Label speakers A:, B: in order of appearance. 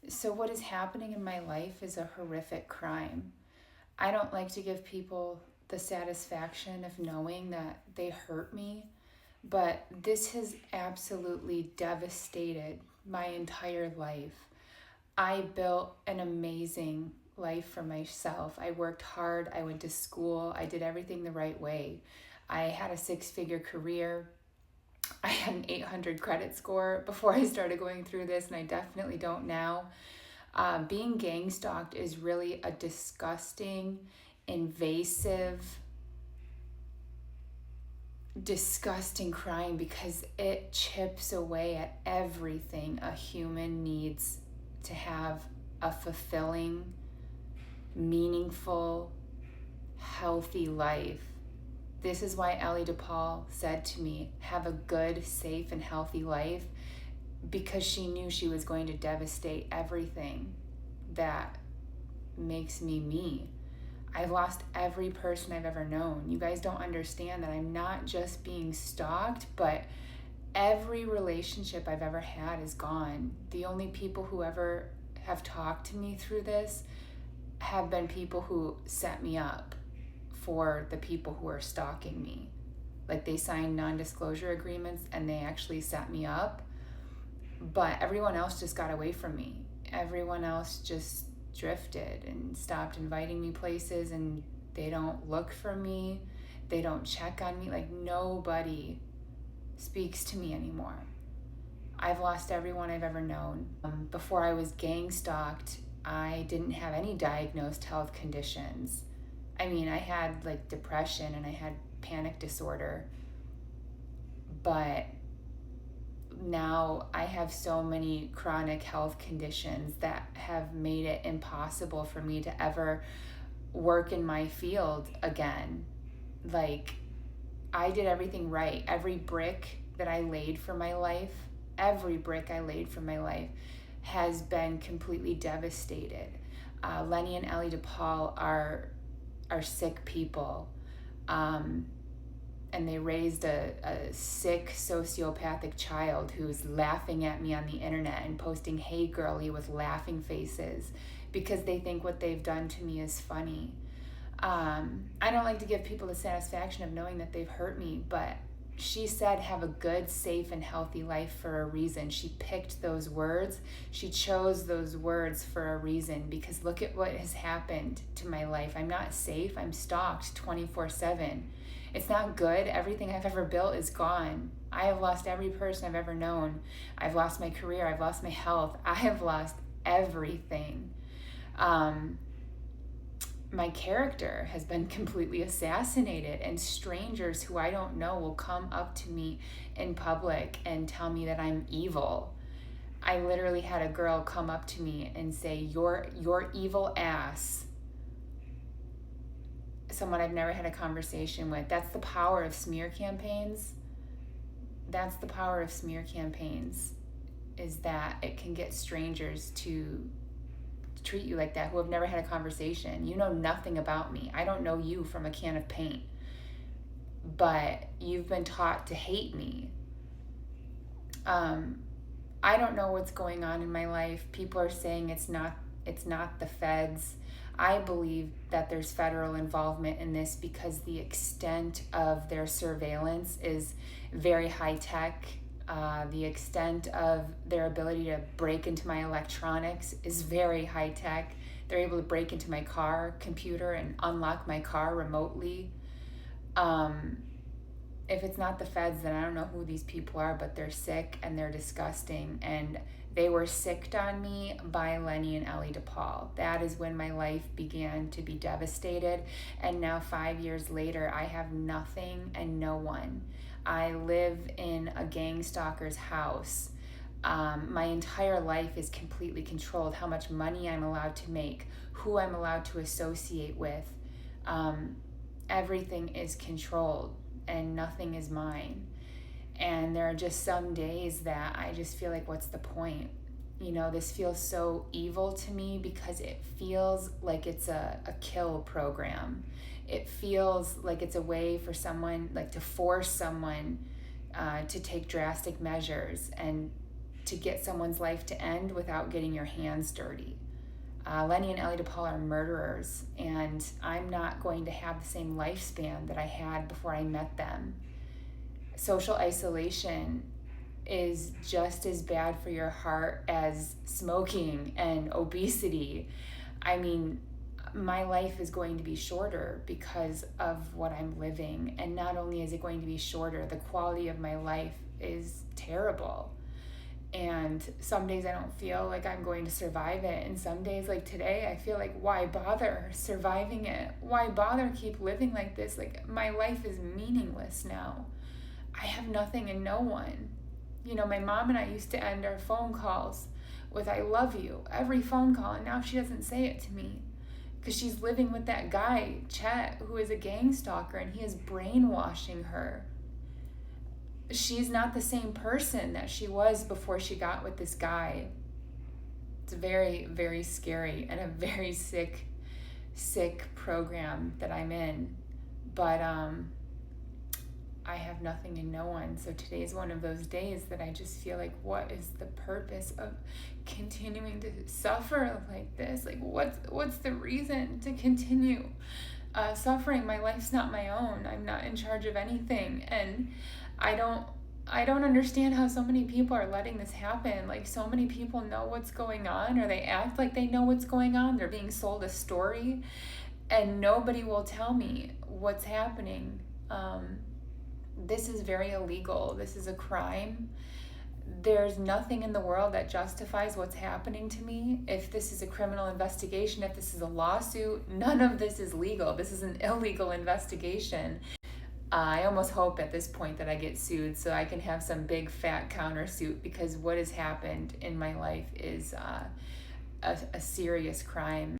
A: So what is happening in my life is a horrific crime. I don't like to give people the satisfaction of knowing that they hurt me, but this has absolutely devastated my entire life. I built an amazing life for myself. I worked hard, I went to school, I did everything the right way. I had a six-figure career. I had an 800 credit score before I started going through this, and I definitely don't now. Being gang stalked is really a disgusting, invasive, disgusting crime because it chips away at everything a human needs to have a fulfilling, meaningful, healthy life. This is why Ellie DePaul said to me, have a good, safe, and healthy life, because she knew she was going to devastate everything that makes me me. I've lost every person I've ever known. You guys don't understand that I'm not just being stalked, but every relationship I've ever had is gone. The only people who ever have talked to me through this have been people who set me up for the people who are stalking me. Like they signed non-disclosure agreements and they actually set me up. But everyone else just got away from me. Everyone else just drifted and stopped inviting me places, and they don't look for me. They don't check on me. Like nobody speaks to me anymore. I've lost everyone I've ever known. Before I was gang stalked, I didn't have any diagnosed health conditions. I mean, I had like depression and I had panic disorder, but now I have so many chronic health conditions that have made it impossible for me to ever work in my field again. Like, I did everything right. Every brick that I laid for my life, every brick I laid for my life has been completely devastated. Lenny and Ellie DePaul are sick people. And they raised a sick sociopathic child who's laughing at me on the internet and posting "Hey girlie" with laughing faces because they think what they've done to me is funny. I don't like to give people the satisfaction of knowing that they've hurt me, but she said have a good, safe, and healthy life for a reason. She picked those words. She chose those words for a reason, because look at what has happened to my life. I'm not safe. I'm stalked 24/7. It's not good. Everything I've ever built is gone. I have lost every person I've ever known. I've lost my career. I've lost my health. I have lost everything. My character has been completely assassinated, and strangers who I don't know will come up to me in public and tell me that I'm evil. I literally had a girl come up to me and say, "Your evil ass." Someone I've never had a conversation with. That's the power of smear campaigns. That's the power of smear campaigns, is that it can get strangers to treat you like that who have never had a conversation. You know nothing about me. I don't know you from a can of paint, but you've been taught to hate me. I don't know what's going on in my life. People are saying it's not the feds. I believe that there's federal involvement in this because the extent of their surveillance is very high tech. The extent of their ability to break into my electronics is very high tech. They're able to break into my car computer and unlock my car remotely. If it's not the feds, then I don't know who these people are, but they're sick and they're disgusting. And they were sicked on me by Lenny and Ellie DePaul. That is when my life began to be devastated. And now 5 years later, I have nothing and no one. I live in a gang stalker's house. My entire life is completely controlled. How much money I'm allowed to make, who I'm allowed to associate with. Everything is controlled and nothing is mine. And there are just some days that I just feel like, what's the point? You know, this feels so evil to me because it feels like it's a kill program. It feels like it's a way for someone, like to force someone to take drastic measures. And to get someone's life to end without getting your hands dirty. Lenny and Ellie DePaul are murderers, and I'm not going to have the same lifespan that I had before I met them. Social isolation is just as bad for your heart as smoking and obesity. I mean, my life is going to be shorter because of what I'm living. And not only is it going to be shorter, the quality of my life is terrible. And some days I don't feel like I'm going to survive it. And some days, like today, I feel like, why bother surviving it? Why bother keep living like this? Like, my life is meaningless now. I have nothing and no one. You know, my mom and I used to end our phone calls with "I love you" every phone call, and now she doesn't say it to me because she's living with that guy, Chet, who is a gang stalker, and he is brainwashing her. She's not the same person that she was before she got with this guy. It's very, very scary and a very sick program that I'm in. But I have nothing and no one. So today's one of those days that I just feel like, what is the purpose of continuing to suffer like this? Like, what's the reason to continue suffering? My life's not my own. I'm not in charge of anything. And I don't understand how so many people are letting this happen. Like, so many people know what's going on, or they act like they know what's going on. They're being sold a story, and nobody will tell me what's happening. This is very illegal. This is a crime. There's nothing in the world that justifies what's happening to me. If this is a criminal investigation, if this is a lawsuit, none of this is legal. This is an illegal investigation. I almost hope at this point that I get sued so I can have some big fat countersuit, because what has happened in my life is a serious crime.